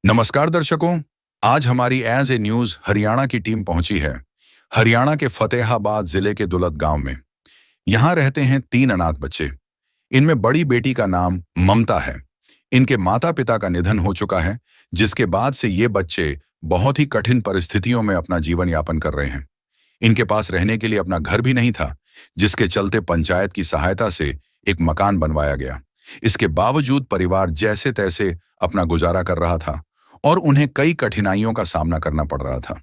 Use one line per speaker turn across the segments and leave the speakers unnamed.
नमस्कार दर्शकों। आज हमारी एज ए न्यूज हरियाणा की टीम पहुंची है हरियाणा के फतेहाबाद जिले के दुलत गांव में। यहां रहते हैं 3 अनाथ बच्चे। इनमें बड़ी बेटी का नाम ममता है। इनके माता पिता का निधन हो चुका है, जिसके बाद से ये बच्चे बहुत ही कठिन परिस्थितियों में अपना जीवन यापन कर रहे हैं। इनके पास रहने के लिए अपना घर भी नहीं था, जिसके चलते पंचायत की सहायता से एक मकान बनवाया गया। इसके बावजूद परिवार जैसे तैसे अपना गुजारा कर रहा था और उन्हें कई कठिनाइयों का सामना करना पड़ रहा था।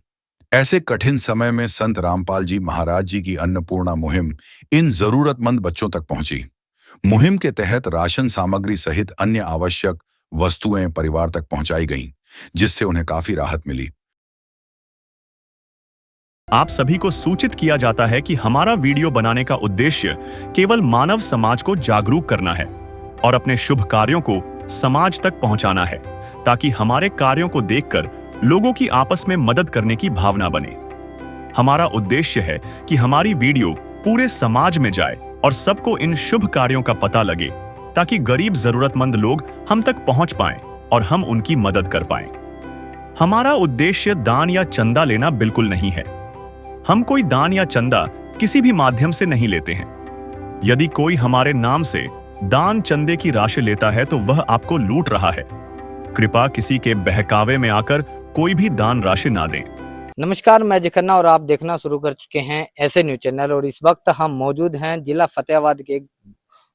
ऐसे कठिन समय में संत रामपाल जी महाराज जी की अन्नपूर्णा मुहिम इन जरूरतमंद बच्चों तक पहुंची। मुहिम के तहत राशन सामग्री सहित अन्य आवश्यक वस्तुएं परिवार तक पहुंचाई गईं, जिससे उन्हें काफी राहत मिली।
आप सभी को सूचित किया जाता है कि हमारा वीडियो बनाने का उद्देश्य केवल मानव समाज को जागरूक करना है और अपने शुभ कार्यों को समाज तक पहुंचाना है, ताकि हमारे कार्यों को देखकर लोगों की आपस में मदद करने की भावना बने। हमारा उद्देश्य है कि हमारी वीडियो पूरे समाज में जाए और सबको इन शुभ कार्यों का पता लगे, ताकि गरीब जरूरतमंद लोग हम तक पहुंच पाएं और हम उनकी मदद कर पाएं। हमारा उद्देश्य दान या चंदा लेना बिल्कुल नहीं है। हम कोई दान या चंदा किसी भी माध्यम से नहीं लेते हैं। यदि कोई हमारे नाम से दान चंदे की राशि लेता है तो वह आपको लूट रहा है। कृपया किसी के बहकावे में आकर कोई भी दान राशि ना दें।
नमस्कार, मैं जिकरना और आप देखना शुरू कर चुके हैं ऐसे न्यूज चैनल। और इस वक्त हम मौजूद हैं जिला फतेहाबाद के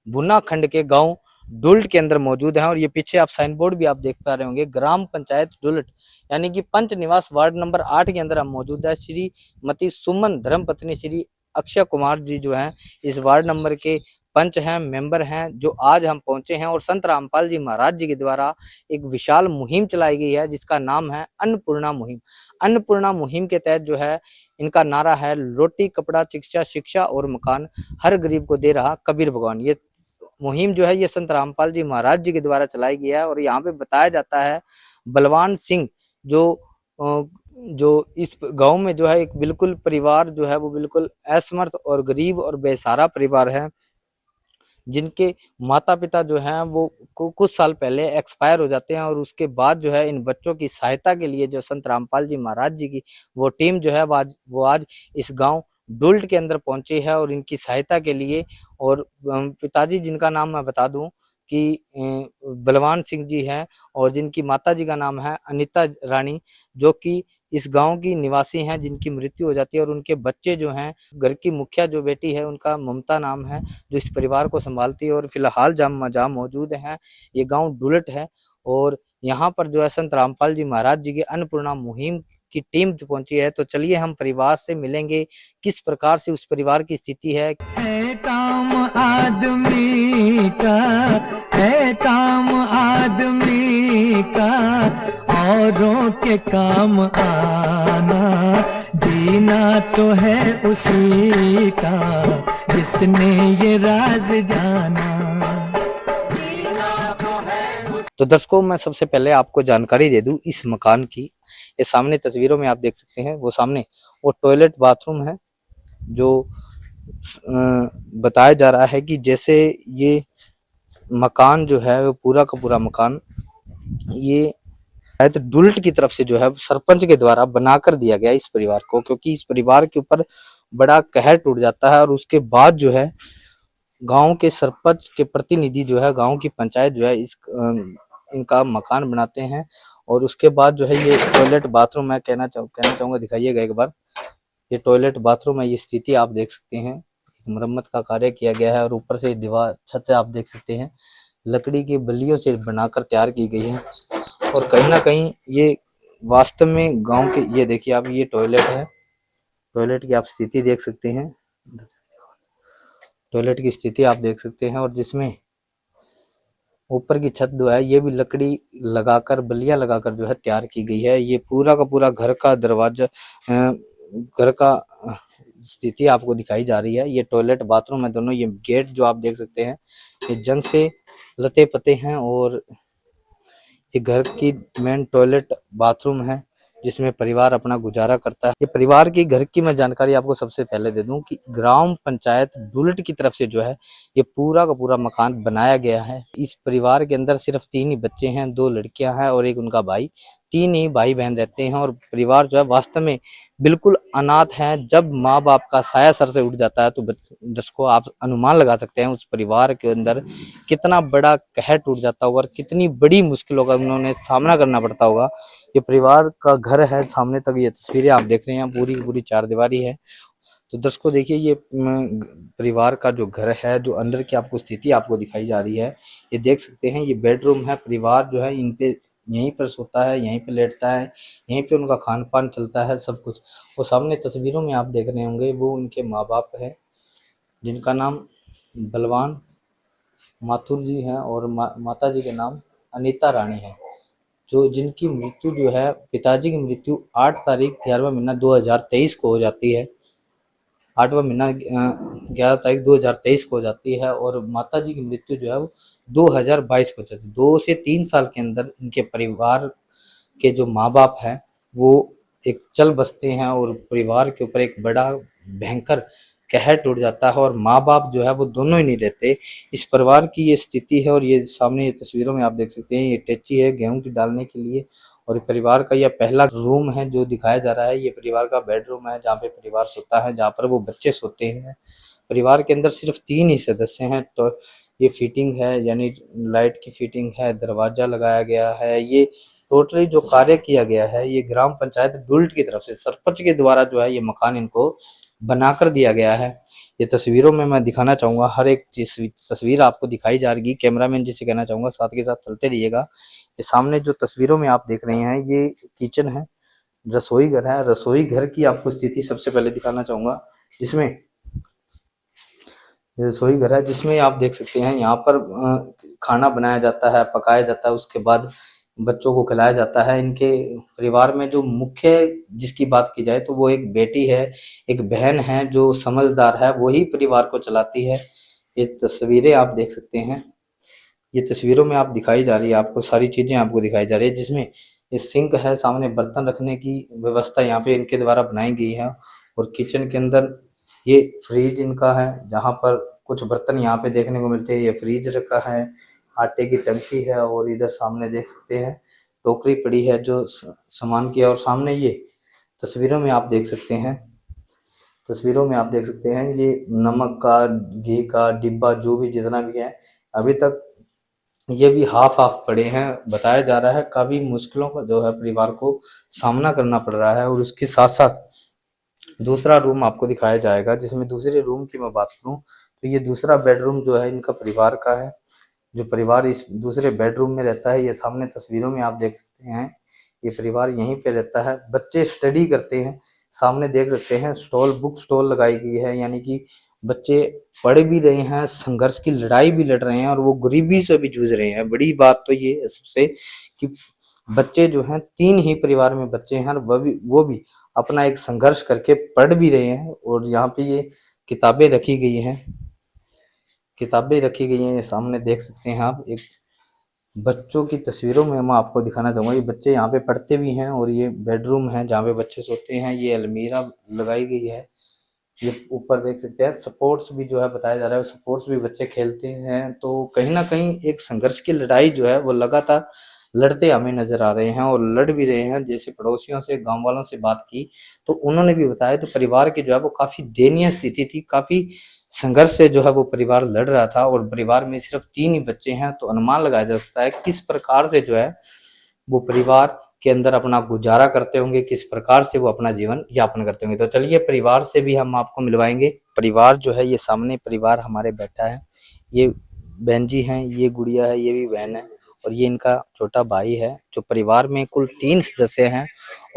भुना खंड के गांव डुलट के अंदर मौजूद हैं। और ये पीछे आप साइन बोर्ड भी आप देख पा रहे होंगे, ग्राम पंचायत डुलट यानी कि पंच निवास वार्ड नंबर 8 के अंदर हम मौजूद है। श्रीमती सुमन धर्मपत्नी श्री अक्षय कुमार जी जो हैं इस वार्ड नंबर के पंच हैं, मेंबर हैं, जो आज हम पहुंचे हैं। और संत रामपाल जी महाराज जी के द्वारा एक विशाल मुहिम चलाई गई है, जिसका नाम है अन्नपूर्णा मुहिम। अन्नपूर्णा मुहिम के तहत जो है इनका नारा है, रोटी कपड़ा शिक्षा, शिक्षा और मकान, हर गरीब को दे रहा कबीर भगवान। ये मुहिम जो है ये संत रामपाल जी महाराज जी के द्वारा चलाई गई है। और यहाँ पे बताया जाता है बलवान सिंह जो इस गांव में जो है एक बिल्कुल परिवार जो है वो बिल्कुल असमर्थ और गरीब और बेसहारा परिवार है, जिनके माता पिता जो हैं वो कुछ साल पहले एक्सपायर हो जाते हैं। और उसके बाद जो है इन बच्चों की सहायता के लिए जो संत रामपाल जी महाराज जी की वो टीम जो है वो आज इस गांव डुल्ट के अंदर पहुंची है और इनकी सहायता के लिए। और पिताजी जिनका नाम मैं बता दूं कि बलवान सिंह जी हैं, और जिनकी माता जी का नाम है अनिता रानी, जो कि इस गांव की निवासी हैं, जिनकी मृत्यु हो जाती है। और उनके बच्चे जो हैं, घर की मुखिया जो बेटी है उनका ममता नाम है, जो इस परिवार को संभालती है। और फिलहाल जहाँ मौजूद हैं ये गांव डुलट है। और यहाँ पर जो है संत रामपाल जी महाराज जी की अन्नपूर्णा मुहिम की टीम जो पहुंची है। तो चलिए हम परिवार से मिलेंगे, किस प्रकार से उस परिवार की स्थिति है
काम आदमी का, है काम आदमी का, औरों के काम आना, जीना तो है उसी का जिसने ये राज जाना।
तो दर्शकों, मैं सबसे पहले आपको जानकारी दे दूं इस मकान की। ये सामने तस्वीरों में आप देख सकते हैं, वो सामने वो टॉयलेट बाथरूम है, जो बताया जा रहा है कि जैसे ये मकान जो है वो पूरा का पूरा मकान ये तो डुलट की तरफ से जो है सरपंच के द्वारा बनाकर दिया गया इस परिवार को, क्योंकि इस परिवार के ऊपर बड़ा कहर टूट जाता है। और उसके बाद जो है गांव के सरपंच के प्रतिनिधि जो है, गांव की पंचायत जो है इनका मकान बनाते हैं। और उसके बाद जो है ये टॉयलेट बाथरूम मैं कहना चाहूंगा, दिखाइएगा एक बार। ये टॉयलेट बाथरूम है, ये स्थिति आप देख सकते हैं। मरम्मत का कार्य किया गया है और ऊपर से दीवार छत आप देख सकते हैं लकड़ी की बल्लियों से बनाकर तैयार की गई है। और कहीं ना कहीं ये वास्तव में गांव के, ये देखिए आप, ये टॉयलेट है। टॉयलेट की आप स्थिति देख सकते हैं, टॉयलेट की स्थिति आप देख सकते हैं। और जिसमें ऊपर की छत जो है ये भी लकड़ी लगाकर, बल्लियां लगाकर जो है तैयार की गई है। ये पूरा का पूरा घर का दरवाजा, घर का स्थिति आपको दिखाई जा रही है। ये टॉयलेट बाथरूम है दोनों। ये गेट जो आप देख सकते हैं ये जंग से लते पते हैं। और ये घर की मेन टॉयलेट बाथरूम है। जिसमें परिवार अपना गुजारा करता है। ये परिवार की घर की मैं जानकारी आपको सबसे पहले दे दूं कि ग्राम पंचायत डुलट की तरफ से जो है ये पूरा का पूरा मकान बनाया गया है। इस परिवार के अंदर सिर्फ 3 ही बच्चे हैं, 2 लड़कियां हैं और एक उनका भाई। 3 ही भाई बहन रहते हैं और परिवार जो है वास्तव में बिल्कुल अनाथ है। जब माँ बाप का साया सर से उठ जाता है तो दर्शकों आप अनुमान लगा सकते हैं उस परिवार के अंदर कितना बड़ा कहर टूट जाता होगा और कितनी बड़ी मुश्किलों का उन्होंने सामना करना पड़ता होगा। ये परिवार का घर है, सामने तक ये तस्वीरें आप देख रहे हैं पूरी पूरी चारदीवारी है। तो दर्शकों देखिए ये परिवार का जो घर है, जो अंदर की आपको स्थिति आपको दिखाई जा रही है, ये देख सकते हैं। ये बेडरूम है। परिवार जो है इन पे यहीं पर सोता है, यहीं पे लेटता है, यहीं पे उनका खान पान चलता है, सब कुछ। वो सामने तस्वीरों में आप देख रहे होंगे वो उनके माँ बाप है, जिनका नाम बलवान माथुर जी हैं और माता जी का नाम अनीता रानी है। जो जिनकी मृत्यु जो है, पिताजी की मृत्यु 8 तारीख 11वां महीना 2023 को हो जाती है। 8वां महीना 11 तारीख 2023 को हो जाती है और माता जी की मृत्यु जो है वो 2022 को जाती है। 2 से 3 साल के अंदर इनके परिवार के जो माँ बाप हैं वो एक चल बसते हैं और परिवार के ऊपर एक बड़ा भयंकर कहर टूट जाता है और माँ बाप जो है वो दोनों ही नहीं रहते। इस परिवार की ये स्थिति है और ये सामने ये तस्वीरों में आप देख सकते हैं ये टेची है गेहूं की डालने के लिए और परिवार का यह पहला रूम है जो दिखाया जा रहा है। ये परिवार का बेडरूम है जहाँ पे परिवार सोता है, जहाँ पर वो बच्चे सोते हैं। परिवार के अंदर सिर्फ 3 ही सदस्य हैं। तो ये फिटिंग है यानी लाइट की फिटिंग है, दरवाजा लगाया गया है। ये टोटली जो कार्य किया गया है ये ग्राम पंचायत डुलट की तरफ से सरपंच के द्वारा जो है ये मकान इनको बनाकर दिया गया है। ये तस्वीरों में मैं दिखाना चाहूंगा, हर एक चीज तस्वीर आपको दिखाई जा रही। कैमरामैन जी से कहना चाहूंगा साथ के साथ चलते रहिएगा। ये सामने जो तस्वीरों में आप देख रहे हैं ये किचन है, रसोई घर है। रसोई घर की आपको स्थिति सबसे पहले दिखाना चाहूंगा, जिसमें रसोई घर है जिसमें आप देख सकते हैं यहाँ पर खाना बनाया जाता है, पकाया जाता है, उसके बाद बच्चों को खिलाया जाता है। इनके परिवार में जो मुख्य जिसकी बात की जाए तो वो एक बेटी है, एक बहन है जो समझदार है, वही परिवार को चलाती है। ये तस्वीरें आप देख सकते हैं। ये तस्वीरों में आप दिखाई जा रही है, आपको सारी चीजें आपको दिखाई जा रही है, जिसमें ये सिंक है, सामने बर्तन रखने की व्यवस्था यहाँ पे इनके द्वारा बनाई गई है और किचन के अंदर ये फ्रिज इनका है जहाँ पर कुछ बर्तन यहाँ पे देखने को मिलते हैं। ये फ्रिज रखा है, आटे की टंकी है और इधर सामने देख सकते हैं टोकरी पड़ी है जो सामान की है। और सामने ये तस्वीरों में आप देख सकते हैं, तस्वीरों में आप देख सकते हैं ये नमक का, घी का डिब्बा जो भी जितना भी है अभी तक ये भी हाफ हाफ पड़े हैं। बताया जा रहा है काफी मुश्किलों का जो है परिवार को सामना करना पड़ रहा है। और उसके साथ साथ दूसरा रूम आपको दिखाया जाएगा, जिसमें दूसरे रूम की मैं बात करूं तो ये दूसरा बेडरूम जो है इनका परिवार का है। जो परिवार इस दूसरे बेडरूम में रहता है, ये सामने तस्वीरों में आप देख सकते हैं, ये परिवार यहीं पे रहता है। बच्चे स्टडी करते हैं, सामने देख सकते हैं स्टॉल, बुक स्टॉल लगाई गई है, यानी कि बच्चे पढ़ भी रहे हैं, संघर्ष की लड़ाई भी लड़ रहे हैं और वो गरीबी से भी जूझ रहे हैं। बड़ी बात तो ये है सबसे कि बच्चे जो हैं 3 ही परिवार में बच्चे हैं, वो भी अपना एक संघर्ष करके पढ़ भी रहे हैं। और यहाँ पे ये किताबें रखी गई हैं, किताबें रखी गई हैं, ये सामने देख सकते हैं आप। एक बच्चों की तस्वीरों में मैं आपको दिखाना चाहूँगा, ये बच्चे यहाँ पे पढ़ते भी हैं और ये बेडरूम है जहाँ पे बच्चे सोते हैं। ये अलमीरा लगाई गई है, ये ऊपर देख सकते हैं स्पोर्ट्स भी जो है बताया जा रहा है, स्पोर्ट्स भी बच्चे खेलते हैं। तो कहीं ना कहीं एक संघर्ष की लड़ाई जो है वो लगातार लड़ते हमें नजर आ रहे हैं और लड़ भी रहे हैं। जैसे पड़ोसियों से, गांव वालों से बात की तो उन्होंने भी बताया तो परिवार की जो है वो काफी दयनीय स्थिति थी, काफी संघर्ष से जो है वो परिवार लड़ रहा था और परिवार में सिर्फ 3 ही बच्चे हैं। तो अनुमान लगाया जा सकता है किस प्रकार से जो है वो परिवार के अंदर अपना गुजारा करते होंगे, किस प्रकार से वो अपना जीवन यापन करते होंगे। तो चलिए परिवार से भी हम आपको मिलवाएंगे। परिवार जो है ये सामने परिवार हमारे बैठा है, ये बहन जी हैं, ये गुड़िया है, ये भी बहन है और ये इनका छोटा भाई है। जो परिवार में कुल 3 सदस्य हैं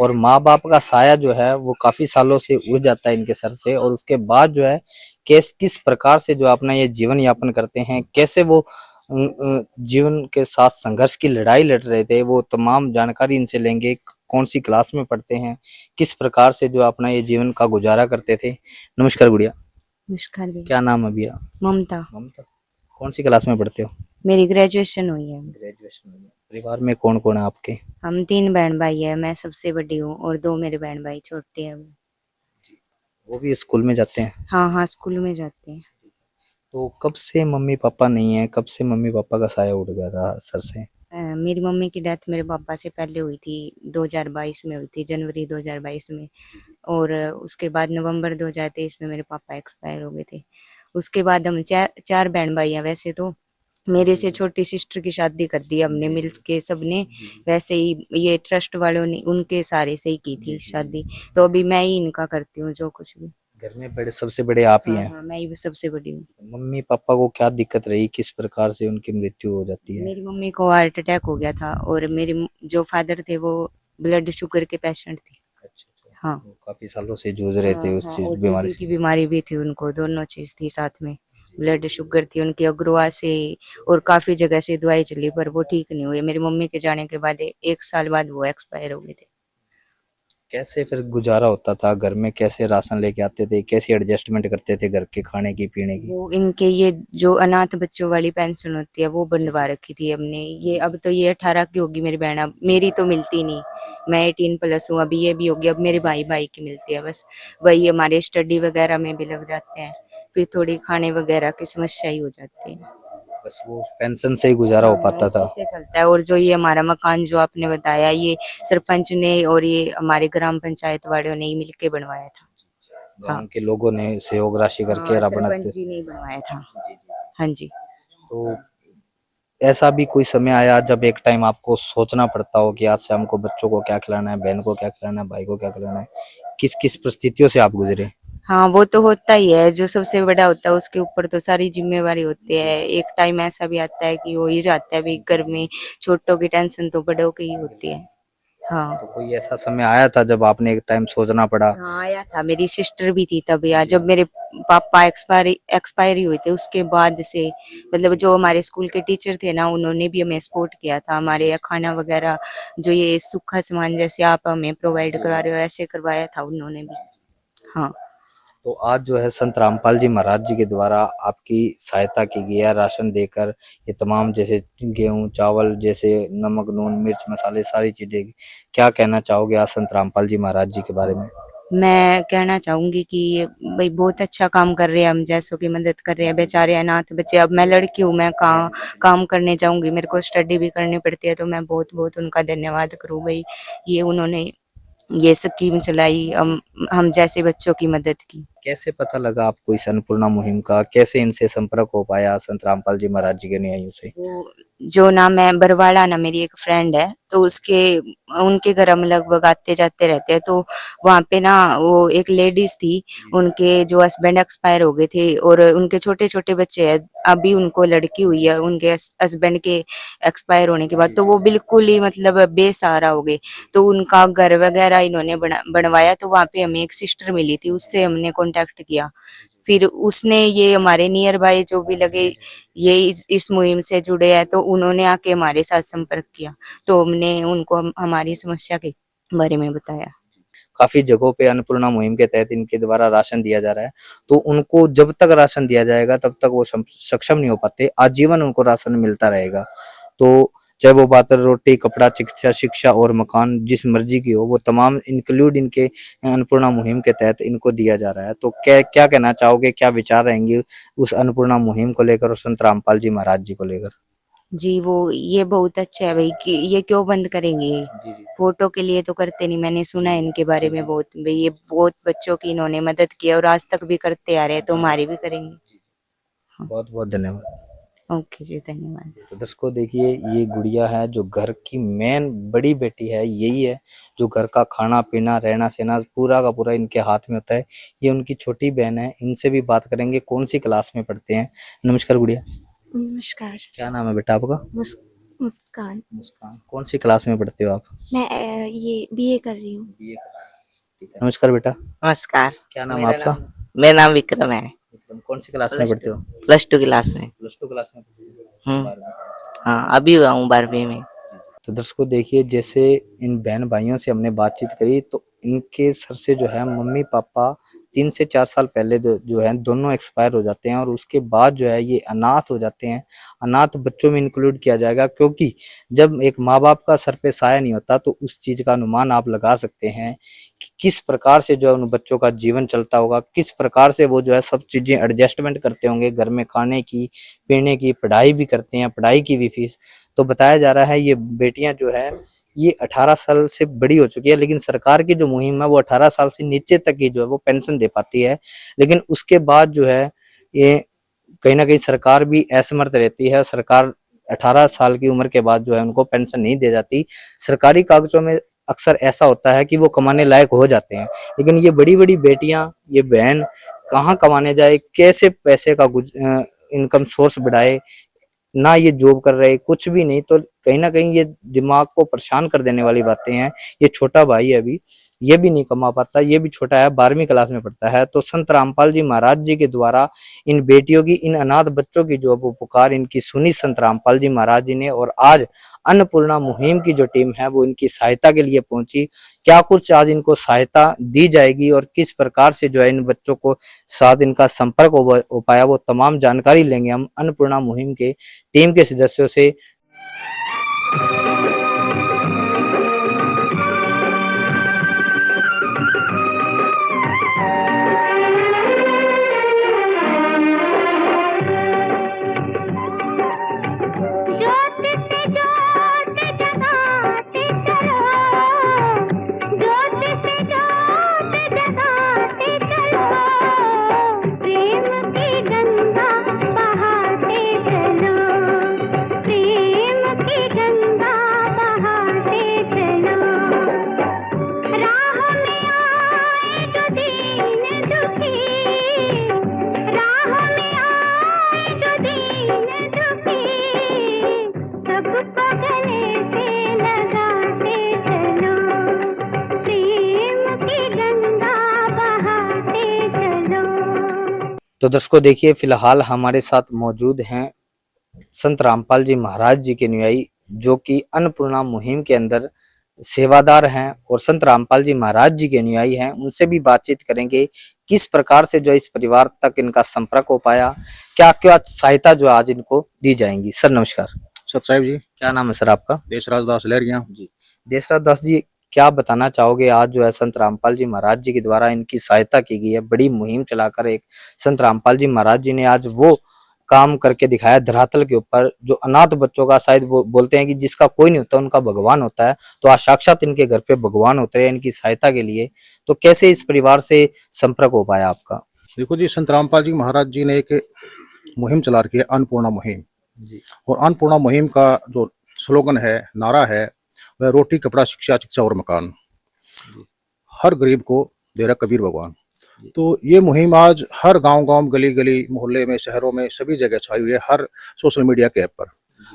और माँ बाप का साया जो है वो काफी सालों से उड़ जाता है इनके सर से और उसके बाद जो है किस प्रकार से जो अपना ये जीवन यापन करते हैं, कैसे वो जीवन के साथ संघर्ष की लड़ाई लड़ रहे थे, वो तमाम जानकारी इनसे लेंगे। कौन सी क्लास में पढ़ते हैं, किस प्रकार से जो अपना ये जीवन का गुजारा करते थे। नमस्कार गुड़िया।
नमस्कार भैया।
क्या नाम है भैया?
ममता।
ममता। कौन सी क्लास में पढ़ते हो?
मेरी ग्रेजुएशन हुई है।
ग्रेजुएशन हुई है। परिवार में कौन कौन है आपके?
हम 3 बहन भाई है, मैं सबसे बड़ी हूँ और 2 मेरे बहन भाई छोटे हैं।
वो भी स्कूल में जाते हैं?
हाँ हाँ, स्कूल में जाते हैं।
तो कब से मम्मी पापा नहीं है, कब से मम्मी पापा का साया उठ गया था सर से?
मेरी मम्मी की डेथ मेरे पापा से पहले हुई थी, 2022 में हुई थी, जनवरी 2022 में। और उसके बाद नवंबर 2023 में मेरे पापा एक्सपायर हो गए थे। उसके बाद हम चार बहन भाई हैं वैसे तो। मेरे से छोटी सिस्टर की शादी कर दी हमने मिल के सबने। वैसे ही ये ट्रस्ट वालों ने उनके सारे से ही की थी शादी। तो अभी मैं ही इनका करती हूँ जो कुछ भी।
घर में बड़े सबसे बड़े आप ही
हाँ
हैं?
हाँ, मैं ही सबसे बड़ी हूँ।
मम्मी पापा को क्या दिक्कत रही, किस प्रकार से उनकी मृत्यु हो जाती है?
मेरी मम्मी को हार्ट अटैक हो गया था और मेरे जो फादर थे वो ब्लड शुगर के पेशेंट थे।
अच्छा,
हाँ
वो काफी सालों से जूझ रहे थे उस
हाँ,
चीज
और
बीमारी
टीबी
से।
की बीमारी भी थी उनको, दोनों चीज थी साथ में। ब्लड शुगर थी उनकी अग्रवा से और काफी जगह से दवाई चली पर वो ठीक नहीं हुई। मेरी मम्मी के जाने के बाद 1 साल बाद वो एक्सपायर हो गए थे।
कैसे फिर गुजारा होता था घर में, कैसे राशन लेके आते थे, कैसे एडजस्टमेंट करते थे घर के खाने की पीने की?
वो इनके ये जो अनाथ बच्चों वाली पेंशन होती है वो बनवा रखी थी हमने। ये अब तो ये 18 की होगी मेरी बहन, अब मेरी तो मिलती नहीं। मैं 18+ हूँ, अभी ये भी होगी। अब मेरे भाई भाई की मिलती है बस। वही हमारे स्टडी वगैरह में भी लग जाते हैं, फिर थोड़ी खाने वगैरह की समस्या ही हो जाती है।
बस वो पेंशन से ही गुजारा हो पाता
उसी
था।
से चलता है। और जो ये हमारा मकान जो आपने बताया, ये सरपंच ने और ये हमारे ग्राम पंचायत वालों ने ही मिलके बनवाया था।
गांव के लोगों ने सहयोग राशि करके
हाँ, सरपंच
बनाते।
जी ने ही बनवाया था। हाँ जी।
तो ऐसा भी कोई समय आया जब एक टाइम आपको सोचना पड़ता हो कि आज से हमको बच्चों को क्या खिलाना है, बहन को क्या खिलाना है, भाई को क्या खिलाना है? किस किस परिस्थितियों से आप गुजरे?
हाँ, वो तो होता ही है। जो सबसे बड़ा होता है उसके ऊपर तो सारी जिम्मेवारी होती है। एक टाइम ऐसा भी आता है कि हो ही जाता है, भी घर में छोटों की टेंशन तो बड़ों की ही होती है। हाँ
तो कोई ऐसा समय आया था जब आपने एक टाइम सोचना पड़ा?
हाँ, आया था। मेरी सिस्टर भी थी तब यार, जब मेरे पापा एक्सपायरी हुए थे उसके बाद से। मतलब जो हमारे स्कूल के टीचर थे ना, उन्होंने भी हमें सपोर्ट किया था। हमारे खाना वगैरह जो ये सूखा सामान जैसे आप हमें प्रोवाइड करा रहे हो ऐसे करवाया था उन्होंने भी। हाँ
तो आज जो है संत रामपाल जी महाराज जी के द्वारा आपकी सहायता की गई है राशन देकर। ये तमाम जैसे गेहूं चावल जैसे नमक नून मिर्च मसाले सारी चीजें, क्या कहना चाहोगे आज संत रामपाल जी महाराज जी के बारे में?
मैं कहना चाहूंगी कि ये भाई बहुत अच्छा काम कर रहे हैं, हम जैसों की मदद कर रहे हैं। बेचारे अनाथ बच्चे, अब मैं लड़की हूँ, मैं कहाँ काम करने जाऊंगी, मेरे को स्टडी भी करनी पड़ती है। तो मैं बहुत बहुत उनका धन्यवाद करूँ भाई, ये उन्होंने ये स्कीम चलाई हम जैसे बच्चों की मदद की।
कैसे पता लगा आपको इस अन्नपूर्णा मुहिम का, कैसे इनसे संपर्क हो पाया संत रामपाल जी महाराज जी के अनुयायियों से?
वो जो ना मैं बरवाड़ा ना मेरी एक फ्रेंड है, तो उसके उनके घर हम लगभग आते जाते रहते हैं। तो वहाँ पे ना वो एक लेडीज थी, उनके जो हस्बैंड एक्सपायर हो गए थे और उनके छोटे छोटे बच्चे हैं। अभी उनको लड़की हुई है उनके हस्बैंड के एक्सपायर होने के बाद। तो वो बिल्कुल ही मतलब बेसहारा हो गए। तो उनका घर वगैरह इन्होंने बनवाया। तो वहाँ पे हमें एक सिस्टर मिली थी, उससे हमने कांटेक्ट किया। फिर उसने ये हमारे नियर बाय जो भी लगे ये इस मुहिम से जुड़े हैं, तो उन्होंने आके हमारे साथ संपर्क किया। तो हमने उनको हमारी समस्या के बारे में बताया।
काफी जगहों पे अन्नपूर्णा मुहिम के तहत इनके द्वारा राशन दिया जा रहा है। तो उनको जब तक राशन दिया जाएगा तब तक वो सक्षम नहीं हो पाते, आजीवन उनको राशन मिलता रहेगा। तो चाहे वो बात रोटी कपड़ा चिकित्सा शिक्षा और मकान जिस मर्जी की हो, वो तमाम इंक्लूड इनके अन्नपूर्णा मुहिम के तहत इनको दिया जा रहा है। तो क्या क्या कहना चाहोगे, क्या विचार रहेंगे उस अन्नपूर्णा मुहिम को लेकर और संत रामपाल जी महाराज जी को लेकर?
जी, वो ये बहुत अच्छा है भाई कि ये क्यों बंद करेंगे ये? फोटो के लिए तो करते नहीं। मैंने सुना है इनके बारे में बहुत भाई, ये बहुत बच्चों की इन्होंने मदद की है और आज तक भी करते आ रहे हैं, तो हमारी भी करेंगे।
बहुत बहुत धन्यवाद।
ओके जी, धन्यवाद।
तो दर्शकों देखिए, ये गुड़िया है जो घर की मेन बड़ी बेटी है, यही है जो घर का खाना पीना रहना सहना पूरा का पूरा इनके हाथ में होता है। ये उनकी छोटी बहन है, इनसे भी बात करेंगे कौन सी क्लास में पढ़ते हैं। नमस्कार गुड़िया,
नमस्कार।
क्या नाम है बेटा आपका?
मुस्कान।
मुस्कान, कौन सी क्लास में पढ़ते हो आप?
मैं ये बीए कर रही हूँ।
नमस्कार बेटा,
नमस्कार।
क्या नाम है आपका?
मेरा नाम विक्रम है।
कौन सी क्लास में पढ़ते हो?
+2 क्लास में।
+2 क्लास में पढ़ते हो?
हाँ, अभी हुआ हूँ 12वीं में।
तो दर्शकों देखिए, जैसे इन बहन भाइयों से हमने बातचीत करी तो इनके सर से जो है मम्मी पापा 3 से 4 साल पहले जो है दोनों एक्सपायर हो जाते हैं और उसके बाद जो है ये अनाथ हो जाते हैं। अनाथ बच्चों में इंक्लूड किया जाएगा, क्योंकि जब एक माँ बाप का सर पे साया नहीं होता तो उस चीज का अनुमान आप लगा सकते हैं कि किस प्रकार से जो है उन बच्चों का जीवन चलता होगा, किस प्रकार से वो जो है सब चीजें एडजस्टमेंट करते होंगे, घर में खाने की, पीने की, पढ़ाई भी करते हैं, पढ़ाई की भी फीस। तो बताया जा रहा है ये बेटियां जो है ये 18 साल से बड़ी हो चुकी है, लेकिन सरकार की जो मुहिम है वो 18 साल से नीचे तक ही जो है वो पेंशन दे पाती है। लेकिन उसके बाद जो है ये कहीं ना कहीं सरकार भी असमर्थ रहती है। सरकार 18 साल की उम्र के बाद जो है उनको पेंशन नहीं दे जाती। सरकारी कागजों में अक्सर ऐसा होता है कि वो कमाने लायक हो जाते हैं, लेकिन ये बड़ी बड़ी बेटियां, ये बहन कहाँ कमाने जाए, कैसे पैसे का इनकम सोर्स बढ़ाए, ना ये जॉब कर रहे, कुछ भी नहीं। तो कहीं ना कहीं ये दिमाग को परेशान कर देने वाली बातें हैं। ये छोटा भाई है अभी, ये भी नहीं कमा पाता, ये भी छोटा है, 12वीं क्लास में पढ़ता है। तो संत रामपाल जी महाराज जी के द्वारा इन बेटियों की, इन अनाथ बच्चों की जो वो पुकार इनकी सुनी संत रामपाल जी महाराज जी ने, और आज अन्नपूर्णा मुहिम की जो टीम है वो इनकी सहायता के लिए पहुंची। क्या कुछ आज इनको सहायता दी जाएगी और किस प्रकार से जो है इन बच्चों को साथ इनका संपर्क हो पाया, वो तमाम जानकारी लेंगे हम अन्नपूर्णा मुहिम के टीम के सदस्यों से। तो दर्शकों देखिए, फिलहाल हमारे साथ मौजूद हैं संत रामपाल जी महाराज जी के अनुयायी, जो कि अन्नपूर्णा मुहिम के अंदर सेवादार हैं और संत रामपाल जी महाराज जी के अनुयायी हैं। उनसे भी बातचीत करेंगे किस प्रकार से जो इस परिवार तक इनका संपर्क हो पाया, क्या क्या सहायता जो आज इनको दी जाएंगी। सर नमस्कार।
सत साहिब जी।
क्या नाम है सर आपका?
देशराज दास लहरिया
जी। देशराज दास जी, क्या बताना चाहोगे, आज जो है संत रामपाल जी महाराज जी के द्वारा इनकी सहायता की गई है, बड़ी मुहिम चलाकर एक संत रामपाल जी महाराज जी ने आज वो काम करके दिखाया धरातल के ऊपर, जो अनाथ बच्चों का, शायद वो बोलते हैं कि जिसका कोई नहीं होता उनका भगवान होता है, तो आज साक्षात इनके घर पे भगवान होते हैं इनकी सहायता के लिए। तो कैसे इस परिवार से संपर्क हो पाया आपका?
देखो जी, संत रामपाल जी महाराज जी ने एक मुहिम चला रखी है, अन्नपूर्णा मुहिम जी। और अन्नपूर्णा मुहिम का जो स्लोगन है, नारा है, वह रोटी कपड़ा शिक्षा चिकित्सा और मकान, हर गरीब को दे रहा कबीर भगवान। तो ये मुहिम आज हर गांव-गांव, गली-गली, मोहल्ले में, शहरों में, सभी जगह छाई हुई है, हर सोशल मीडिया के ऐप पर।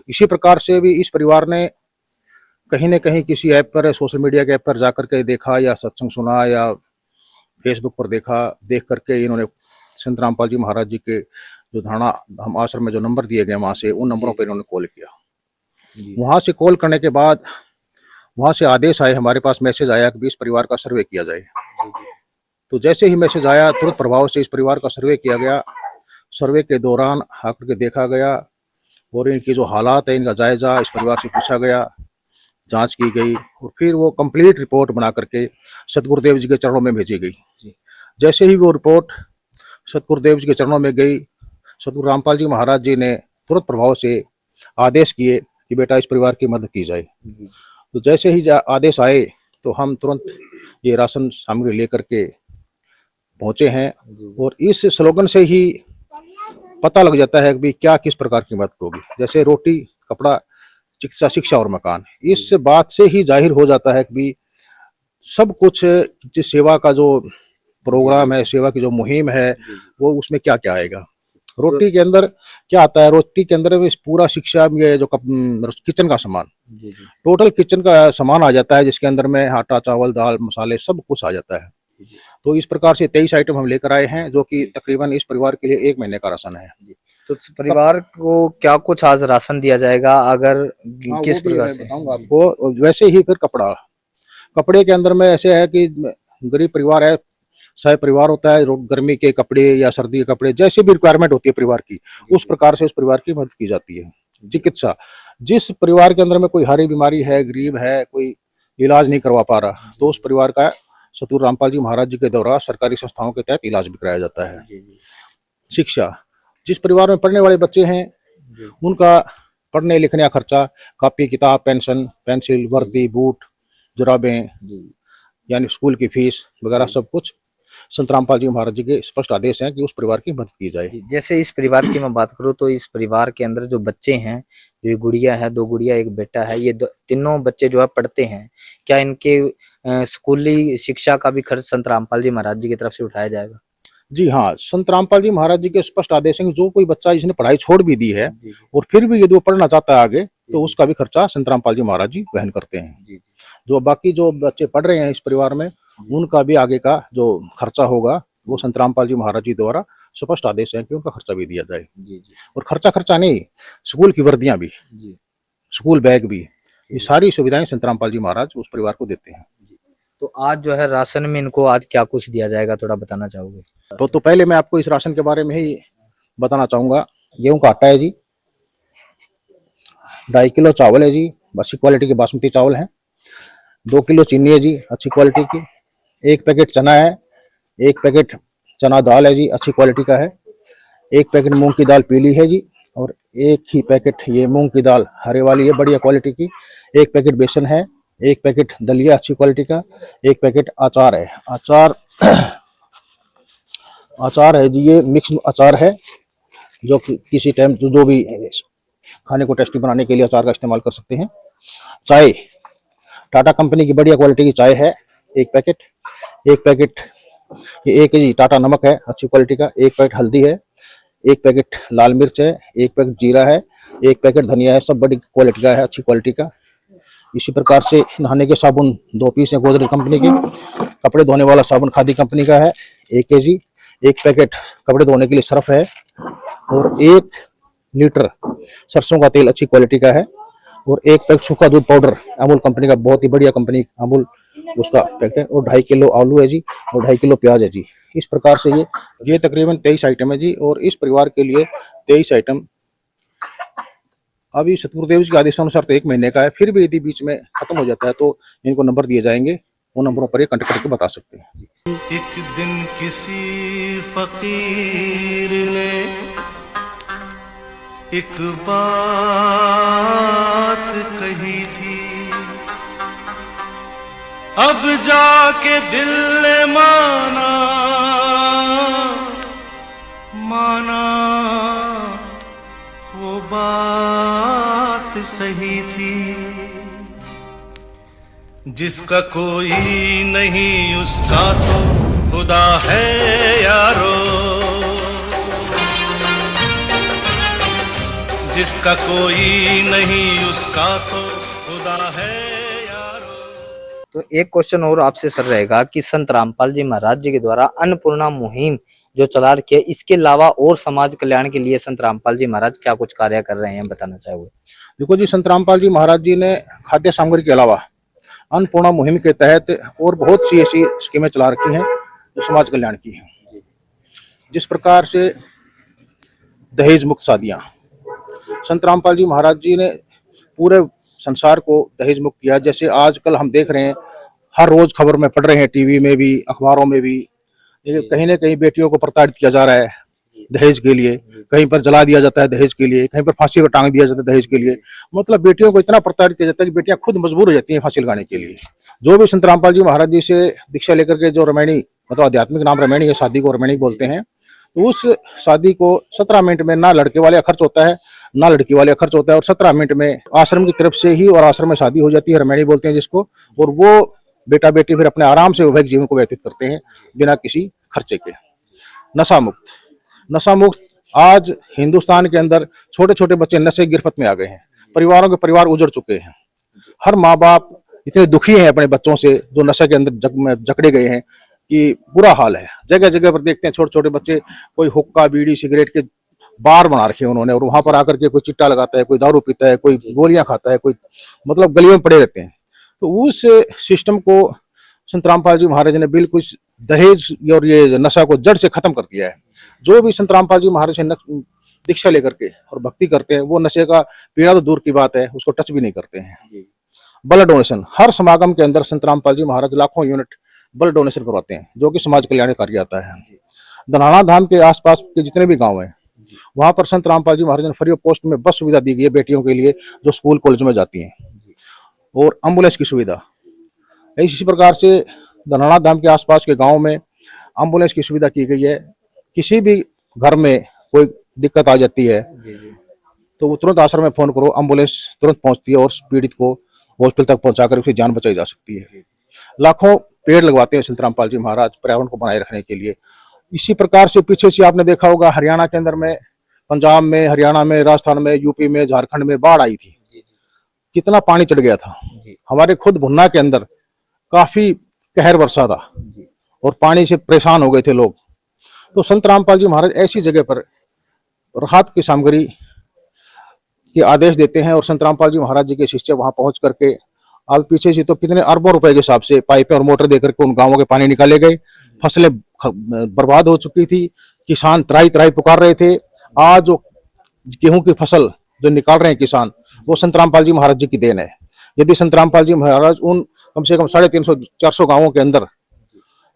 इसी प्रकार से भी इस परिवार ने कहीं न कहीं किसी ऐप पर, सोशल मीडिया के ऐप पर जाकर के देखा, या सत्संग सुना, या फेसबुक पर देखा, देख करके इन्होंने संत रामपाल जी महाराज जी के जो धारणा हम आश्रम में जो नंबर दिए गए वहाँ से, उन नंबरों पर इन्होंने कॉल किया। वहाँ से कॉल करने के बाद वहाँ से आदेश आए, हमारे पास मैसेज आया कि इस परिवार का सर्वे किया जाए। तो जैसे ही मैसेज आया, तुरंत प्रभाव से इस परिवार का सर्वे किया गया। सर्वे के दौरान आकर के देखा गया और इनकी जो हालात है, इनका जायजा इस परिवार से पूछा गया, जांच की गई और फिर वो कंप्लीट रिपोर्ट बना करके सतगुरुदेव जी के चरणों में भेजी गई। जैसे ही वो रिपोर्ट सतगुरुदेव जी के चरणों में गई, सतगुरु रामपाल जी महाराज जी ने तुरंत प्रभाव से आदेश किए कि बेटा इस परिवार की मदद की जाए। तो जैसे ही आदेश आए तो हम तुरंत ये राशन सामग्री लेकर के पहुंचे हैं, और इस स्लोगन से ही पता लग जाता है कि क्या किस प्रकार की मदद होगी। जैसे रोटी कपड़ा चिकित्सा शिक्षा और मकान, इस बात से ही जाहिर हो जाता है कि सब कुछ जिस सेवा का जो प्रोग्राम है, सेवा की जो मुहिम है, वो उसमें क्या क्या आएगा। रोटी के अंदर क्या आता है? रोटी के अंदर इस पूरा शिक्षा में जो किचन का सामान, टोटल किचन का सामान आ जाता है, जिसके अंदर में आटा चावल दाल मसाले सब कुछ आ जाता है। तो इस प्रकार से 23 आइटम हम लेकर आए हैं, जो कि तकरीबन इस परिवार के लिए 1 महीने का राशन है।
तो परिवार को क्या कुछ आज राशन दिया जाएगा, अगर किस प्रकार से
बताऊंगा आपको। वैसे ही फिर कपड़े के अंदर में ऐसे है कि गरीब परिवार है, चाहे परिवार होता है, गर्मी के कपड़े या सर्दी के कपड़े, जैसे भी रिक्वायरमेंट होती है परिवार की, उस प्रकार से उस परिवार की मदद की जाती है। चिकित्सा, जिस परिवार के अंदर में कोई हारी बीमारी है, गरीब है, कोई इलाज नहीं करवा पा रहा, तो उस परिवार का सतगुरु रामपाल जी महाराज जी के द्वारा सरकारी संस्थाओं के तहत इलाज भी कराया जाता है। शिक्षा, जिस परिवार में पढ़ने वाले बच्चे हैं उनका पढ़ने लिखने का खर्चा, कॉपी किताब, पेंसिल, वर्दी, बूट, जुराबें, यानी स्कूल की फीस वगैरह सब कुछ संत रामपाल जी महाराज जी के स्पष्ट आदेश हैं कि उस परिवार की मदद की जाए।
जैसे इस परिवार की मैं बात करूँ तो इस परिवार के अंदर जो बच्चे हैं, जो ये गुड़िया है, 2 गुड़िया 1 बेटा है, ये तीनों बच्चे जो है पढ़ते हैं, क्या इनके स्कूली शिक्षा का भी खर्च संत रामपाल जी महाराज जी की तरफ से उठाया जाएगा?
जी हाँ, संत रामपाल जी महाराज जी के स्पष्ट आदेश हैं कि जो कोई बच्चा जिसने पढ़ाई छोड़ भी दी है और फिर भी यदि वो पढ़ना चाहता है आगे, तो उसका भी खर्चा संत रामपाल जी महाराज जी वहन करते हैं। जो बाकी जो बच्चे पढ़ रहे हैं इस परिवार में, उनका भी आगे का जो खर्चा होगा वो संत रामपाल जी महाराज जी द्वारा स्पष्ट आदेश है कि उनका खर्चा भी दिया जाए। और खर्चा नहीं, स्कूल की वर्दियां भी, स्कूल बैग भी, ये सारी सुविधाएं संत रामपाल जी महाराज उस परिवार को देते हैं।
तो आज जो है राशन में इनको आज क्या कुछ दिया जाएगा, थोड़ा बताना चाहोगे?
तो पहले मैं आपको इस राशन के बारे में ही बताना चाहूंगा। गेहूं का आटा है जी, 2.5 किलो चावल है जी, अच्छी क्वालिटी के बासमती चावल है। 2 किलो चीनी है जी, अच्छी क्वालिटी की। 1 पैकेट चना है, 1 पैकेट चना दाल है जी, अच्छी क्वालिटी का है। 1 पैकेट मूंग की दाल पीली है जी, और 1 ही पैकेट ये मूंग की दाल हरे वाली है, बढ़िया क्वालिटी की। 1 पैकेट बेसन है, 1 पैकेट दलिया अच्छी क्वालिटी का, 1 पैकेट अचार है। अचार है जी, ये मिक्स अचार है, जो किसी टाइम जो भी खाने को टेस्टी बनाने के लिए अचार का इस्तेमाल कर सकते हैं। चाय, टाटा कंपनी की बढ़िया क्वालिटी की चाय है, 1 पैकेट। 1 पैकेट ये 1 जी टाटा नमक है, अच्छी क्वालिटी का। 1 पैकेट हल्दी है, 1 पैकेट लाल मिर्च है, 1 पैकेट जीरा है, 1 पैकेट धनिया है, सब बड़ी क्वालिटी का है, अच्छी क्वालिटी का। इसी प्रकार से नहाने के साबुन 2 पीस है गोदरेज कंपनी के। कपड़े धोने वाला साबुन खादी कंपनी का है, 1 kg। 1 पैकेट कपड़े धोने के लिए सर्फ है, और 1 लीटर सरसों का तेल अच्छी क्वालिटी का है, और 1 पैकेट सूखा दूध पाउडर अमूल कंपनी का, बहुत ही बढ़िया कंपनी अमूल उसका पैकेट है, और 2.5 किलो आलू है जी, और 2.5 किलो प्याज है जी। इस प्रकार से ये तकरीबन 23 आइटम है जी, और इस परिवार के लिए 23 आइटम अभी सतगुरुदेव जी के आदेशानुसार तो 1 महीने का है। फिर भी यदि बीच में खत्म हो जाता है तो इनको नंबर दिए जाएंगे, वो नंबरों पर ये कांटेक्ट करके बता सकते हैं।
एक दिन किसी फकीर ने एक बात कही थी, अब जाके दिल ने माना वो बात सही थी। जिसका कोई नहीं उसका तो खुदा है यारो, जिसका कोई नहीं उसका तो खुदा है यारो।
तो एक क्वेश्चन और आपसे सर रहेगा कि संत रामपाल जी महाराज जी के द्वारा अन्नपूर्णा मुहिम जो चला रखी है, इसके अलावा और समाज कल्याण के लिए संत रामपाल जी महाराज क्या कुछ कार्य कर रहे हैं, बताना चाहोगे?
देखो जी, संत रामपाल जी महाराज जी ने खाद्य सामग्री के अलावा अन्नपूर्णा मुहिम के तहत और बहुत सी ऐसी स्कीमें चला रखी हैं जो समाज कल्याण की हैं। जिस प्रकार से दहेज मुक्त शादियां, संत रामपाल जी महाराज जी ने पूरे संसार को दहेज मुक्त किया। जैसे आजकल हम देख रहे हैं, हर रोज खबर में पढ़ रहे हैं, टीवी में भी, अखबारों में भी, कहीं ना कहीं बेटियों को प्रताड़ित किया जा रहा है दहेज के लिए। कहीं पर जला दिया जाता है दहेज के लिए, कहीं पर फांसी पर टांग दिया जाता है दहेज के लिए। मतलब बेटियों को इतना प्रताड़ित किया जाता है कि बेटियां खुद मजबूर हो जाती हैं फांसी लगाने के लिए। जो भी संत रामपाल जी महाराज जी से दीक्षा लेकर के जो रमैणी, मतलब आध्यात्मिक नाम रमैणी है, शादी को रमैणी बोलते हैं, तो उस शादी को 17 मिनट में ना लड़के वाले खर्च होता है ना लड़की वाले खर्च होता है, और 17 मिनट में आश्रम की तरफ से ही, और आश्रम में शादी हो जाती है, रमैणी बोलते हैं जिसको। और वो बेटा बेटी फिर अपने आराम से वैवाहिक जीवन को व्यतीत करते हैं बिना किसी खर्चे के। नशा मुक्त आज हिंदुस्तान के अंदर छोटे छोटे बच्चे नशे की गिरफ्त में आ गए हैं। परिवारों के परिवार उजड़ चुके हैं। हर माँ बाप इतने दुखी हैं अपने बच्चों से जो नशे के अंदर जकड़े गए हैं कि बुरा हाल है। जगह जगह पर देखते हैं छोटे छोटे बच्चे, कोई हुक्का बीड़ी सिगरेट के बार बना रखे हैं उन्होंने, और वहां पर आकर के कोई चिट्टा लगाता है, कोई दारू पीता है, कोई गोलियां खाता है, कोई मतलब गलियों में पड़े रहते हैं। तो उस सिस्टम को संत रामपाल जी महाराज ने बिल्कुल दहेज और ये नशा को जड़ से खत्म कर दिया है। जो भी संत रामपाल जी महाराज से दीक्षा लेकर के और भक्ति करते हैं, वो नशे का पीड़ा तो दूर की बात है, उसको टच भी नहीं करते हैं। ब्लड डोनेशन, हर समागम के अंदर संत रामपाल जी महाराज लाखों यूनिट ब्लड डोनेशन करवाते हैं, जो कि समाज कल्याण कार्य आता है। धनाना धाम के आसपास के जितने भी गांव हैं, वहां पर संत रामपाल जी महाराज ने फ्री ऑफ कॉस्ट में बस सुविधा दी गई है बेटियों के लिए जो स्कूल कॉलेज में जाती हैं, और एम्बुलेंस की सुविधा। इसी प्रकार से धनाना धाम के आसपास के गाँव में एम्बुलेंस की सुविधा की गई है। किसी भी घर में कोई दिक्कत आ जाती है तो वो तुरंत आश्रम में फोन करो, एम्बुलेंस तुरंत पहुंचती है और पीड़ित को हॉस्पिटल तक पहुंचाकर उसकी जान बचाई जा सकती है। लाखों पेड़ लगवाते हैं संत रामपाल जी महाराज पर्यावरण को बनाए रखने के लिए। इसी प्रकार से पीछे से आपने देखा होगा हरियाणा के अंदर में, पंजाब में, हरियाणा में, राजस्थान में, यूपी में, झारखंड में बाढ़ आई थी, कितना पानी चढ़ गया था। हमारे खुद भुन्ना के अंदर काफी कहर बरसा था और पानी से परेशान हो गए थे लोग। तो संत रामपाल जी महाराज ऐसी जगह पर राहत की सामग्री के आदेश देते हैं और संत रामपाल जी महाराज जी के शिष्य वहां पहुंच करके, अब पीछे से तो कितने अरबों रुपए के हिसाब से पाइपें और मोटर देकर के उन गांवों के पानी निकाले गए। फसलें बर्बाद हो चुकी थी, किसान त्राही त्राही पुकार रहे थे। आज जो गेहूं की फसल जो निकाल रहे हैं किसान, वो संत रामपाल जी महाराज जी की देन है। यदि संत रामपाल जी महाराज उन कम से कम 350-400 गाँवों के अंदर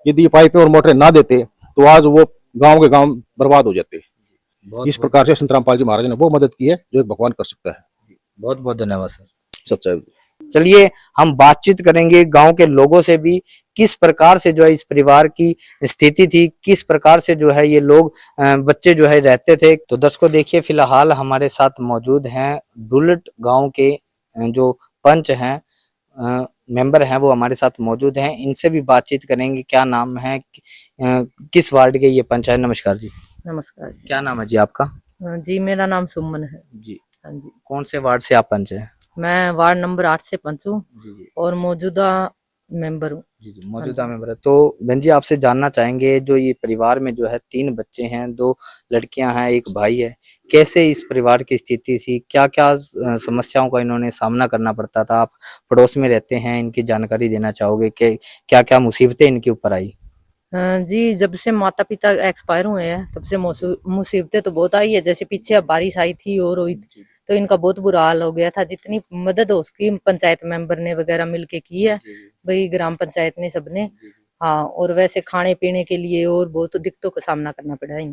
यदि पाइपें और मोटरें ना देते तो आज वो गांव के गांव बर्बाद हो जाते। इस प्रकार से संत रामपाल जी महाराज ने वो मदद की है जो एक भगवान कर सकता है।
बहुत बहुत धन्यवाद सर।
सच्चाई।
चलिए हम बातचीत करेंगे गांव के लोगों से भी, किस प्रकार से जो है इस परिवार की स्थिति थी, किस प्रकार से जो है ये लोग बच्चे जो है रहते थे। तो दर्शकों देखिए, फिलहाल हमारे साथ मौजूद हैं डुलट गांव के जो पंच हैं, मेंबर हैं, वो हमारे साथ मौजूद हैं। इनसे भी बातचीत करेंगे। क्या नाम है, किस वार्ड के ये पंच है? नमस्कार जी।
नमस्कार जी।
क्या नाम है जी आपका?
जी मेरा नाम सुमन है
जी।
हाँ जी।
कौन से वार्ड से आप पंच हैं?
मैं वार्ड नंबर 8 से पंच हूँ
जी।
और मौजूदा मेंबर हूँ।
जी, मौजूदा मेंबर है। तो बहन जी आपसे जानना चाहेंगे, जो ये परिवार में जो है 3 बच्चे हैं, 2 लड़कियां हैं, 1 भाई है, कैसे इस परिवार की स्थिति थी, क्या क्या समस्याओं का इन्होंने सामना करना पड़ता था? आप पड़ोस में रहते हैं, इनकी जानकारी देना चाहोगे कि क्या क्या मुसीबतें इनके ऊपर आई?
जी जब से माता पिता एक्सपायर हुए हैं तब से मुसीबतें तो बहुत आई है। जैसे पीछे अब बारिश आई थी और हुई तो इनका बहुत बुरा हाल हो गया था। जितनी मदद हो उसकी पंचायत मेंबर ने वगैरह मिलके की है, भाई ग्राम पंचायत ने सबने। हाँ, और वैसे खाने पीने के लिए और बहुत दिक्कतों का सामना करना पड़ा है।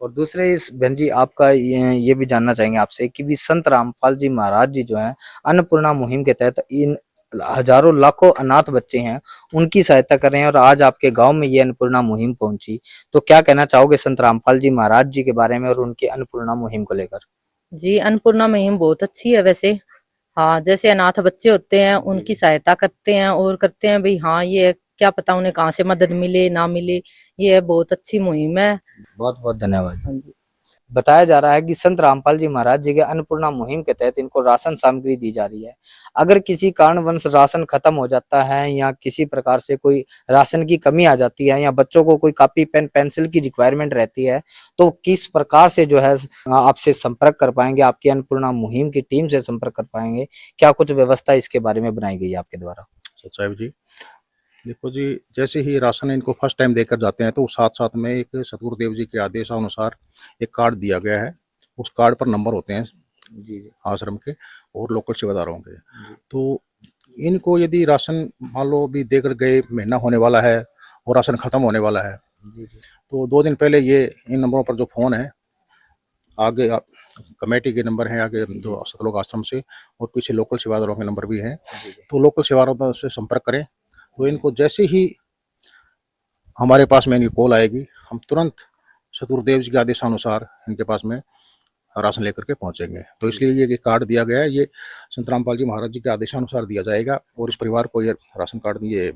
और दूसरे इस बहन जी आपका ये भी जानना चाहेंगे आपसे कि भी संत रामपाल जी महाराज जी जो है अन्नपूर्णा मुहिम के तहत इन हजारों लाखों अनाथ बच्चे हैं उनकी सहायता कर रहे हैं और आज आपके गांव में ये अन्नपूर्णा मुहिम पहुंची, तो क्या कहना चाहोगे संत रामपाल जी महाराज जी के बारे में और उनकी अन्नपूर्णा मुहिम को लेकर?
जी अन्नपूर्णा मुहिम बहुत अच्छी है वैसे। हाँ, जैसे अनाथ बच्चे होते हैं उनकी सहायता करते हैं और करते हैं भाई। हाँ, ये क्या पता उन्हें कहाँ से मदद मिले ना मिले, ये बहुत अच्छी मुहिम है।
बहुत बहुत धन्यवाद।
हाँ जी।
बताया जा रहा है कि संत रामपाल जी महाराज जी के अन्नपूर्णा मुहिम के तहत इनको राशन सामग्री दी जा रही है। अगर किसी कारणवश राशन खत्म हो जाता है या किसी प्रकार से कोई राशन की कमी आ जाती है या बच्चों को कोई कॉपी पेन पेंसिल की रिक्वायरमेंट रहती है, तो किस प्रकार से जो है आपसे संपर्क कर पाएंगे, आपकी अन्नपूर्णा मुहिम की टीम से संपर्क कर पाएंगे? क्या कुछ व्यवस्था इसके बारे में बनाई गई है आपके द्वारा?
साहब जी देखो जी, जैसे ही राशन इनको फर्स्ट टाइम देकर जाते हैं तो साथ साथ में एक सतगुरुदेव जी के आदेशानुसार एक कार्ड दिया गया है। उस कार्ड पर नंबर होते हैं जी आश्रम के और लोकल सेवादारों के। तो इनको यदि राशन मान लो भी देकर गए, महीना होने वाला है और राशन खत्म होने वाला है, तो 2 दिन पहले ये इन नंबरों पर जो फ़ोन है, आगे कमेटी के नंबर हैं, आगे जो सतलोक आश्रम से, और पीछे लोकल सेवादारों के नंबर भी हैं। तो लोकल सेवादारों से संपर्क करें तो इनको जैसे ही हमारे पास में इनकी कॉल आएगी, हम तुरंत सतगुरुदेव जी के आदेशानुसार इनके पास में राशन लेकर के पहुंचेंगे। तो इसलिए ये कार्ड दिया गया है, ये संत रामपाल जी महाराज जी के आदेशानुसार दिया जाएगा और इस परिवार को ये राशन कार्ड, ये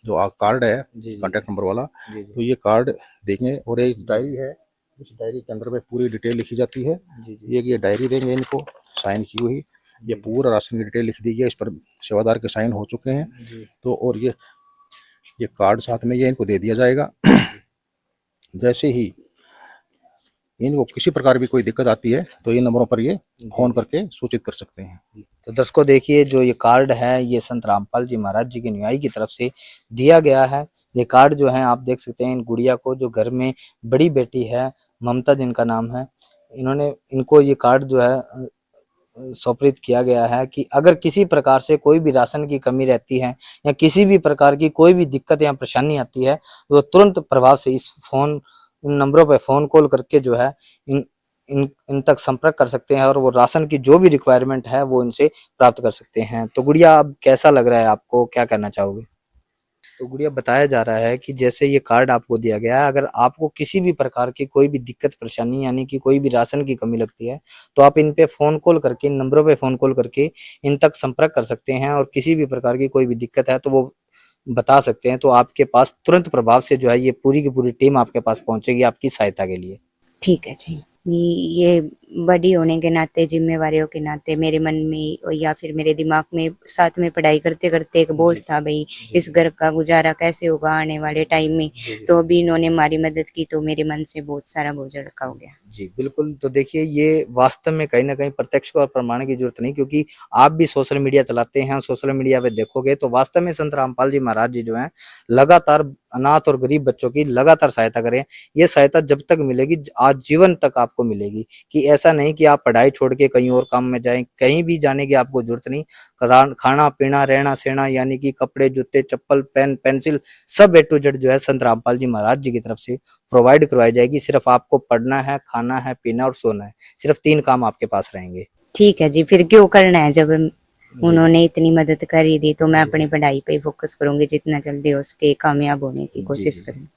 जो कार्ड है कॉन्टैक्ट नंबर वाला, तो ये कार्ड देंगे। और एक डायरी है, इस डायरी के अंदर में पूरी डिटेल लिखी जाती है। ये डायरी देंगे इनको साइन की हुई, ये पूरा राशन की डिटेल लिख दी है, इस पर सेवादार के साइन हो चुके हैं। तो और ये कार्ड साथ में ये इनको दे दिया जाएगा। जैसे ही इनको किसी प्रकार भी कोई दिक्कत आती है तो इन नंबरों पर ये फोन करके सूचित कर सकते हैं।
तो दर्शकों देखिए, जो ये कार्ड है ये संत रामपाल जी महाराज जी के अनुयायी की तरफ से दिया गया है, ये कार्ड जो है आप देख सकते हैं इन गुड़िया को, जो घर में बड़ी बेटी है ममता जिनका नाम है, इनको ये कार्ड जो है सौंपित किया गया है कि अगर किसी प्रकार से कोई भी राशन की कमी रहती है या किसी भी प्रकार की कोई भी दिक्कत या परेशानी आती है तो तुरंत प्रभाव से इन नंबरों पर फोन कॉल करके जो है इन तक संपर्क कर सकते हैं और वो राशन की जो भी रिक्वायरमेंट है वो इनसे प्राप्त कर सकते हैं। तो गुड़िया, अब कैसा लग रहा है आपको, क्या कहना चाहोगे? तो गुड़िया, बताया जा रहा है कि जैसे ये कार्ड आपको दिया गया है, अगर आपको किसी भी प्रकार की कोई भी दिक्कत परेशानी यानी कि कोई भी राशन की कमी लगती है तो आप इन पे फोन कॉल करके, इन नंबरों पे फोन कॉल करके इन तक संपर्क कर सकते हैं और किसी भी प्रकार की कोई भी दिक्कत है तो वो बता सकते हैं। तो आपके पास तुरंत प्रभाव से जो है ये पूरी की पूरी टीम आपके पास पहुंचेगी आपकी सहायता के लिए।
ठीक है जी। ये बड़ी होने के नाते, जिम्मेवारियों के नाते मेरे मन में या फिर मेरे दिमाग में साथ में पढ़ाई करते करते एक बोझ था, भाई इस घर का गुजारा कैसे होगा आने वाले टाइम में। तो अभी इन्होंने हमारी मदद की तो मेरे मन से बहुत सारा बोझ हल्का हो गया।
जी बिल्कुल। तो देखिए, ये वास्तव में कहीं ना कहीं प्रत्यक्ष और प्रमाण की जरूरत नहीं, क्योंकि आप भी सोशल मीडिया चलाते हैं, सोशल मीडिया पे देखोगे तो वास्तव में संत रामपाल जी महाराज जी जो हैं लगातार अनाथ और गरीब बच्चों की लगातार सहायता करें। ये सहायता जब तक मिलेगी आजीवन तक आपको मिलेगी, कि ऐसा नहीं कि आप पढ़ाई छोड़ के कहीं और काम में जाएं, कहीं भी जाने की आपको जरूरत नहीं। खाना पीना रहना सहना यानी कि कपड़े जूते चप्पल पेन पेंसिल सब A to Z जो है संत रामपाल जी महाराज जी की तरफ से प्रोवाइड करवाई जाएगी। सिर्फ आपको पढ़ना है, खाना है, पीना और सोना है, सिर्फ 3 काम आपके पास रहेंगे।
ठीक है जी, फिर क्यों करना है, जब उन्होंने इतनी मदद करी दी तो मैं अपनी पढ़ाई पे फोकस करूंगी, जितना जल्दी हो सके कामयाब होने की कोशिश करूंगी।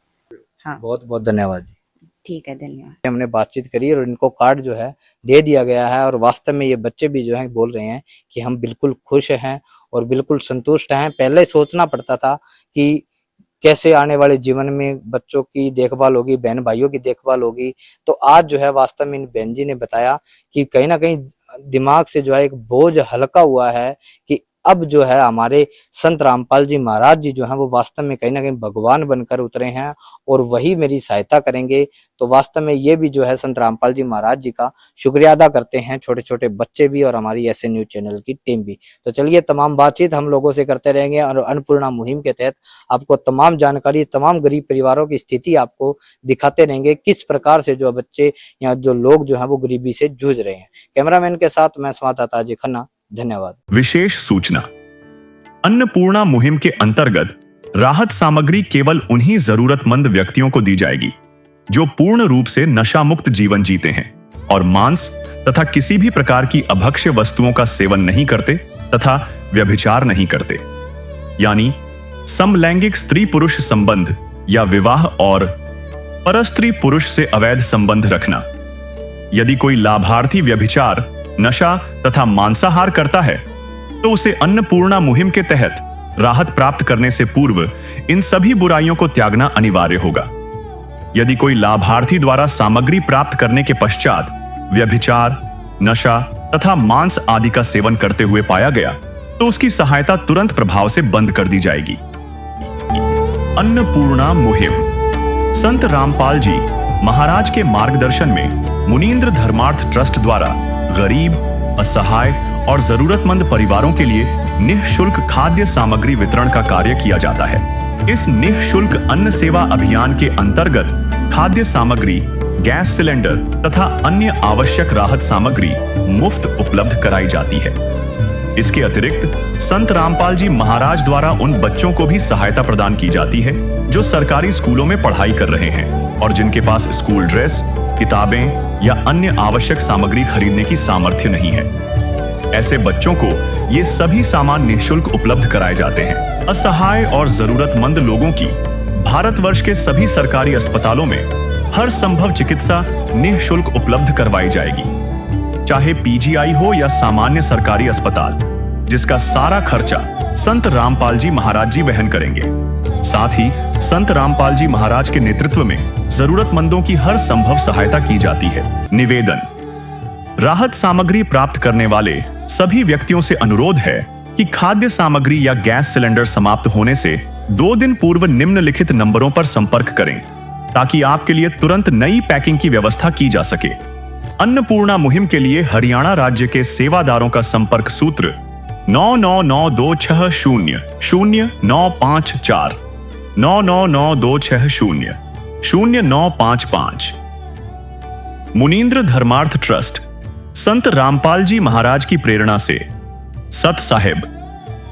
हाँ,
बहुत बहुत धन्यवाद जी।
ठीक है, धन्यवाद।
हमने बातचीत करी और इनको कार्ड जो है दे दिया गया है और वास्तव में ये बच्चे भी जो हैं बोल रहे हैं कि हम बिल्कुल खुश हैं और बिल्कुल संतुष्ट हैं। पहले सोचना पड़ता था कि कैसे आने वाले जीवन में बच्चों की देखभाल होगी, बहन भाइयों की देखभाल होगी, तो आज जो है वास्तव में इन बहन जी ने बताया कि कहीं ना कहीं दिमाग से जो है एक बोझ हल्का हुआ है कि अब जो है हमारे संत रामपाल जी महाराज जी जो हैं वो वास्तव में कहीं ना कहीं भगवान बनकर उतरे हैं और वही मेरी सहायता करेंगे। तो वास्तव में ये भी जो है संत रामपाल जी महाराज जी का शुक्रिया अदा करते हैं, छोटे छोटे बच्चे भी और हमारी ऐसे न्यूज चैनल की टीम भी। तो चलिए, तमाम बातचीत हम लोगों से करते रहेंगे और अन्नपूर्णा मुहिम के तहत आपको तमाम जानकारी, तमाम गरीब परिवारों की स्थिति आपको दिखाते रहेंगे, किस प्रकार से जो बच्चे या जो लोग जो है वो गरीबी से जूझ रहे हैं। कैमरामैन के साथ मैं संवाददाता अजय खन्ना, धन्यवाद।
विशेष सूचना, अन्नपूर्णा मुहिम के अंतर्गत राहत सामग्री केवल उन्हीं जरूरतमंद व्यक्तियों को दी जाएगी जो पूर्ण रूप से नशा मुक्त जीवन जीते हैं और मांस तथा किसी भी प्रकार की अभक्ष्य वस्तुओं का सेवन नहीं करते तथा व्यभिचार नहीं करते, यानी समलैंगिक स्त्री पुरुष संबंध या विवाह और परस्त्री पुरुष से अवैध संबंध रखना। यदि कोई लाभार्थी व्यभिचार, नशा तथा मांसाहार करता है तो उसे अन्नपूर्णा मुहिम के तहत राहत प्राप्त करने से पूर्व इन सभी बुराइयों को त्यागना अनिवार्य होगा। यदि कोई लाभार्थी द्वारा सामग्री प्राप्त करने के पश्चात व्यभिचार, नशा तथा मांस आदि का सेवन करते हुए पाया गया तो उसकी सहायता तुरंत प्रभाव से बंद कर दी जाएगी। अन्नपूर्णा मुहिम संत रामपाल जी महाराज के मार्गदर्शन में मुनीन्द्र धर्मार्थ ट्रस्ट द्वारा गरीब, असहाय और जरूरतमंद परिवारों के लिए निःशुल्क खाद्य सामग्री वितरण का कार्य किया जाता है। इस निःशुल्क अन्न सेवा अभियान के अंतर्गत खाद्य सामग्री, गैस सिलेंडर तथा अन्य आवश्यक राहत सामग्री मुफ्त उपलब्ध कराई जाती है। इसके अतिरिक्त संत रामपाल जी महाराज द्वारा उन बच्चों को भी सहायता प्रदान की जाती है जो सरकारी स्कूलों में पढ़ाई कर रहे हैं और जिनके पास स्कूल ड्रेस, किताबें या अन्य आवश्यक सामग्री खरीदने की सामर्थ्य नहीं है। ऐसे बच्चों को ये सभी सामान निःशुल्क उपलब्ध कराए जाते हैं। असहाय और जरूरतमंद लोगों की भारतवर्ष के सभी सरकारी अस्पतालों में हर संभव चिकित्सा निःशुल्क उपलब्ध करवाई जाएगी, चाहे पीजीआई हो या सामान्य सरकारी अस्पताल, जिसका सारा खर्चा संत रामपाल जी महाराज जी वहन करेंगे। साथ ही संत रामपाल जी महाराज के नेतृत्व में जरूरतमंदों की हर संभव सहायता की जाती है। निवेदन, राहत सामग्री प्राप्त करने वाले सभी व्यक्तियों से अनुरोध है कि खाद्य सामग्री या गैस सिलेंडर समाप्त होने से 2 दिन पूर्व निम्नलिखित नंबरों पर संपर्क करें ताकि आपके लिए तुरंत नई पैकिंग की व्यवस्था की जा सके। अन्नपूर्णा मुहिम के लिए हरियाणा राज्य के सेवादारों का संपर्क सूत्र 9992600954, 9992600955। मुनींद्र धर्मार्थ ट्रस्ट संत रामपाल जी महाराज की प्रेरणा से सत साहिब